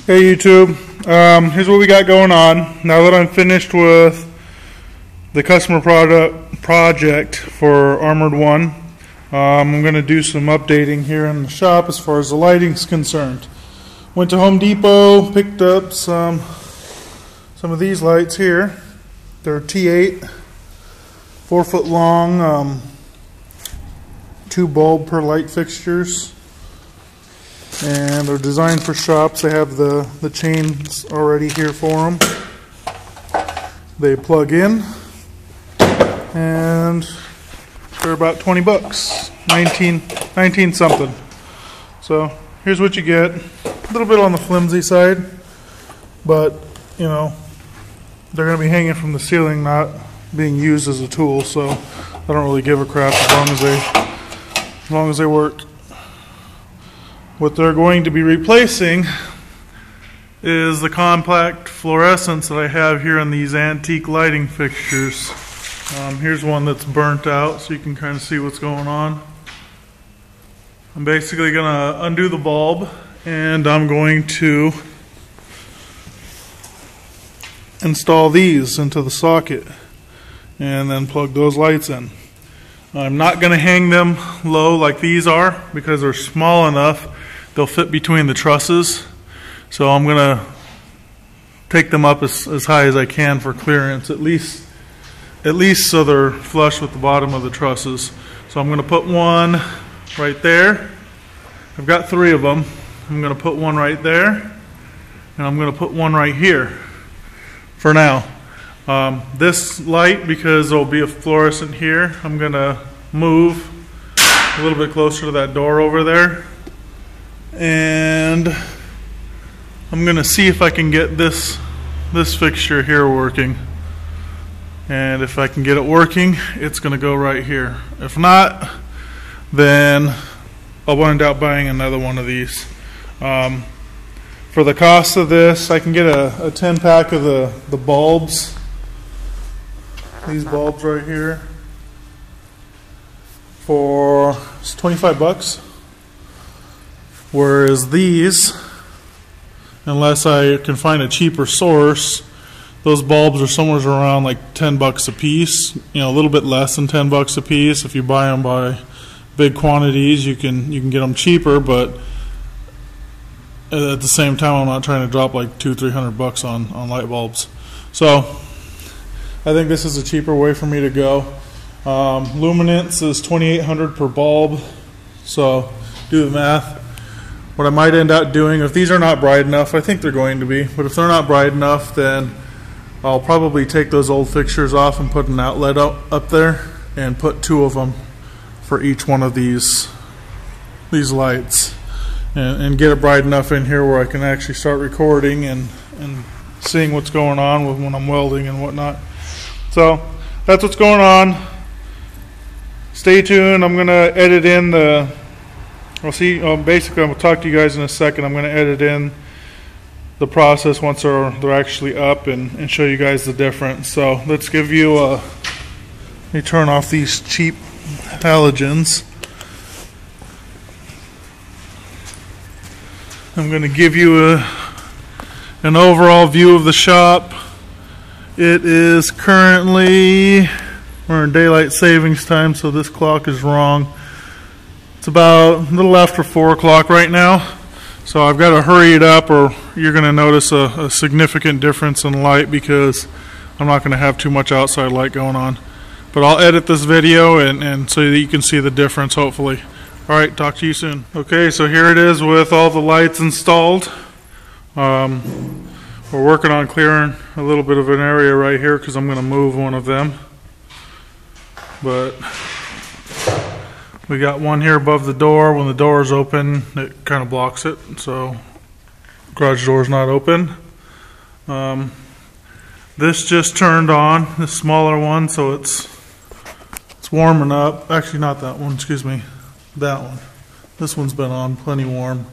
Hey YouTube, here's what we got going on. Now that I'm finished with the customer project for Armored One, I'm going to do some updating here in the shop as far as the lighting's concerned. Went to Home Depot, picked up some of these lights here. They're T8, 4 foot long, 2 bulb per light fixtures. And they're designed for shops. They have the chains already here for them. They plug in, and they're about 20 bucks, 19 something. So here's what you get. A little bit on the flimsy side, but you know, they're going to be hanging from the ceiling, not being used as a tool. So I don't really give a crap as long as they work. What they're going to be replacing is the compact fluorescents that I have here in these antique lighting fixtures. Here's one that's burnt out so you can kind of see what's going on. I'm basically going to undo the bulb and I'm going to install these into the socket and then plug those lights in. I'm not going to hang them low like these are because they're small enough. They'll fit between the trusses, so I'm going to take them up as high as I can for clearance, at least so they're flush with the bottom of the trusses. So I'm going to put one right there. I've got 3 of them. I'm going to put one right there, and I'm going to put one right here for now. This light, because there'll be a fluorescent here, I'm going to move a little bit closer to that door over there. And I'm going to see if I can get this fixture here working. And if I can get it working, it's going to go right here. If not, then I'll wind up buying another one of these. For the cost of this, I can get a 10 pack of the bulbs. These bulbs right here for 25 bucks. Whereas these, unless I can find a cheaper source, those bulbs are somewhere around like 10 bucks a piece. You know, a little bit less than 10 bucks a piece. If you buy them by big quantities, you can get them cheaper. But at the same time, I'm not trying to drop like $200-300 bucks on light bulbs. So I think this is a cheaper way for me to go. Luminance is $2,800 per bulb. So do the math. What I might end up doing, if these are not bright enough, I think they're going to be, but if they're not bright enough, then I'll probably take those old fixtures off and put an outlet up there and put 2 of them for each one of these lights and get it bright enough in here where I can actually start recording and seeing what's going on when I'm welding and whatnot. So that's what's going on. Stay tuned. I'm going to edit in basically I'm going to talk to you guys in a second. I'm going to edit in the process once they're actually up and show you guys the difference. So let's give you let me turn off these cheap halogens. I'm going to give you an overall view of the shop. It is currently, we're in daylight savings time, so this clock is wrong. It's about a little after 4 o'clock right now, so I've got to hurry it up or you're going to notice a significant difference in light because I'm not going to have too much outside light going on. But I'll edit this video and so that you can see the difference, hopefully. Alright, talk to you soon. Okay, so here it is with all the lights installed. We're working on clearing a little bit of an area right here because I'm going to move one of them. But we got one here above the door. When the door is open, it kind of blocks it, so garage door is not open. This just turned on, the smaller one, so it's warming up. Actually, not that one, excuse me, that one. This one's been on plenty warm.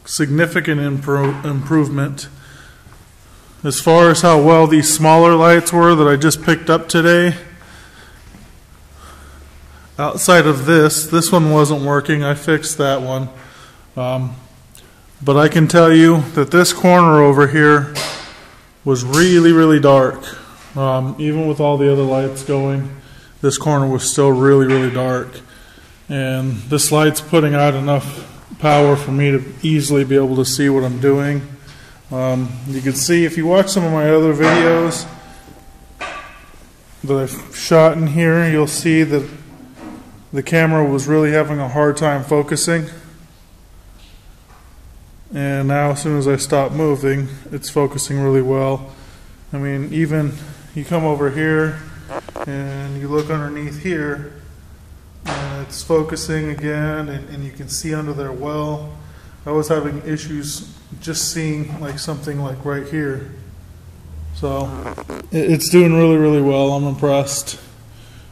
Significant improvement. As far as how well these smaller lights were that I just picked up today, outside of this one wasn't working. I fixed that one. But I can tell you that this corner over here was really, really dark. Even with all the other lights going, this corner was still really, really dark. And this light's putting out enough power for me to easily be able to see what I'm doing. You can see if you watch some of my other videos that I've shot in here, you'll see that the camera was really having a hard time focusing. And now as soon as I stop moving, it's focusing really well. I mean, even you come over here and you look underneath here, and it's focusing again, and you can see under there well. I was having issues just seeing like something like right here. So it's doing really, really well. I'm impressed.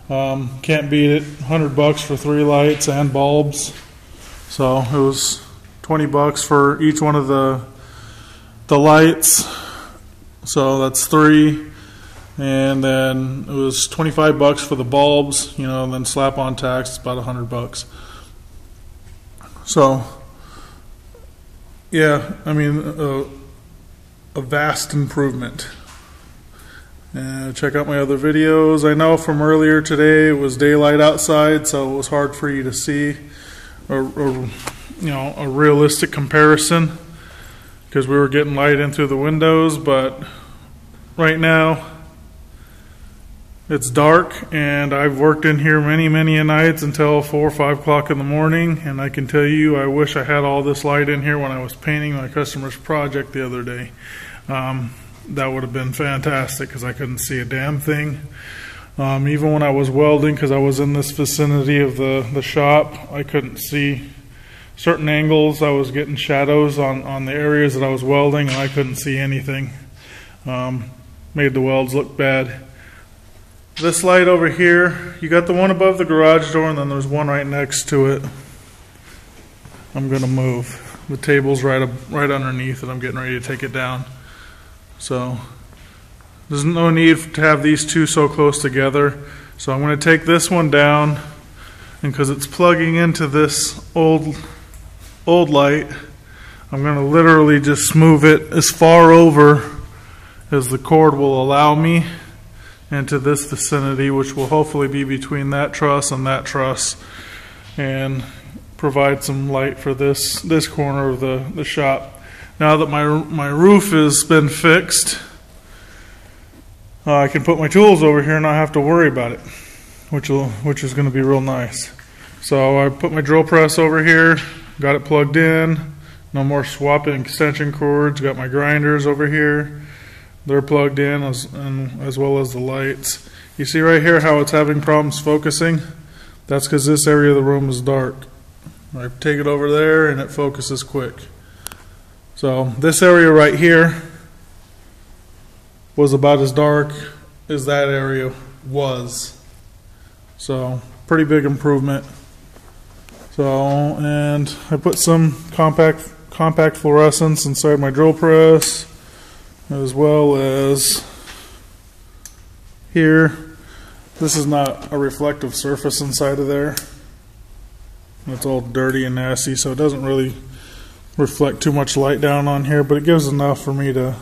Can't beat it. $100 for 3 lights and bulbs. So it was $20 for each one of the lights. So that's 3. And then it was $25 for the bulbs, you know, and then slap on tax, it's about $100. So, yeah, I mean, a vast improvement. And check out my other videos. I know from earlier today it was daylight outside, so it was hard for you to see a realistic comparison because we were getting light in through the windows. But right now it's dark, and I've worked in here many nights until 4 or 5 o'clock in the morning, and I can tell you I wish I had all this light in here when I was painting my customer's project the other day. That would have been fantastic because I couldn't see a damn thing. Even when I was welding, because I was in this vicinity of the shop, I couldn't see certain angles. I was getting shadows on the areas that I was welding, and I couldn't see anything. Made the welds look bad. This light over here, you got the one above the garage door, and then there's one right next to it. I'm going to move. The table's right underneath it. I'm getting ready to take it down. So there's no need to have these two so close together. So I'm going to take this one down, and because it's plugging into this old light, I'm going to literally just move it as far over as the cord will allow me into this vicinity, which will hopefully be between that truss and that truss, and provide some light for this corner of the shop. Now that my roof has been fixed, I can put my tools over here and not have to worry about it, which is going to be real nice. So I put my drill press over here, got it plugged in, no more swapping extension cords, got my grinders over here. They're plugged in as well as the lights. You see right here how it's having problems focusing? That's because this area of the room is dark. I take it over there and it focuses quick. So this area right here was about as dark as that area was. So pretty big improvement. So, and I put some compact fluorescents inside my drill press, as well as here. This is not a reflective surface inside of there. It's all dirty and nasty, so it doesn't really reflect too much light down on here, but it gives enough for me to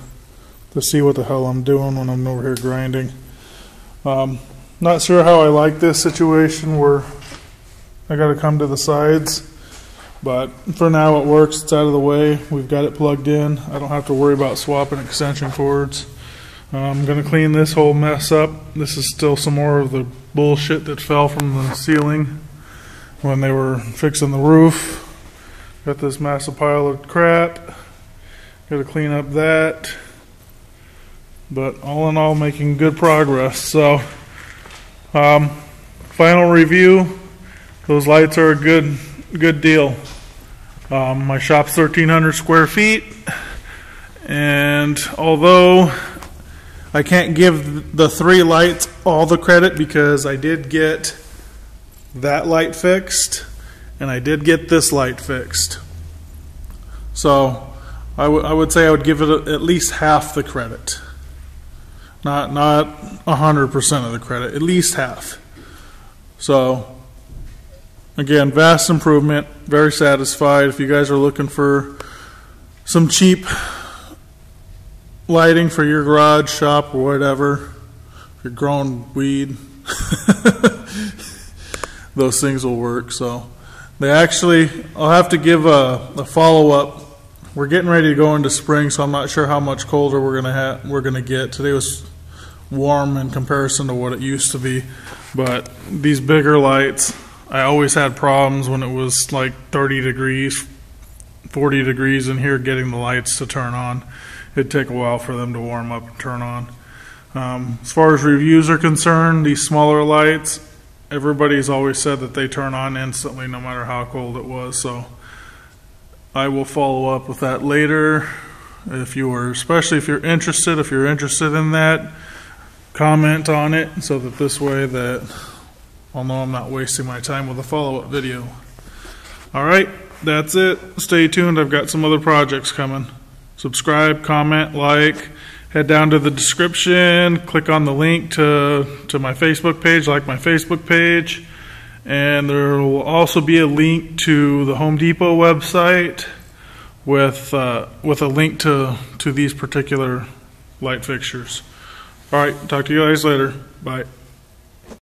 see what the hell I'm doing when I'm over here grinding. Not sure how I like this situation where I got to come to the sides, but for now it works. It's out of the way. We've got it plugged in. I don't have to worry about swapping extension cords. I'm going to clean this whole mess up. This is still some more of the bullshit that fell from the ceiling when they were fixing the roof. Got this massive pile of crap. Got to clean up that. But all in all, making good progress. So, final review. Those lights are a good deal. My shop's 1,300 square feet, and although I can't give the 3 lights all the credit because I did get that light fixed and I did get this light fixed, so I would say I would give it at least half the credit, not 100% of the credit, at least half. So again, vast improvement, very satisfied. If you guys are looking for some cheap lighting for your garage, shop, or whatever. If you're growing weed, those things will work. So they actually, I'll have to give a follow-up. We're getting ready to go into spring, so I'm not sure how much colder we're gonna get. Today was warm in comparison to what it used to be, but these bigger lights, I always had problems when it was like 30 degrees, 40 degrees in here getting the lights to turn on. It'd take a while for them to warm up and turn on. As far as reviews are concerned, these smaller lights, everybody's always said that they turn on instantly no matter how cold it was. So I will follow up with that later. Especially if you're interested in that, comment on it so that this way that I'll know I'm not wasting my time with a follow-up video. Alright, that's it. Stay tuned. I've got some other projects coming. Subscribe, comment, like. Head down to the description. Click on the link to my Facebook page. Like my Facebook page. And there will also be a link to the Home Depot website with a link to these particular light fixtures. Alright, talk to you guys later. Bye.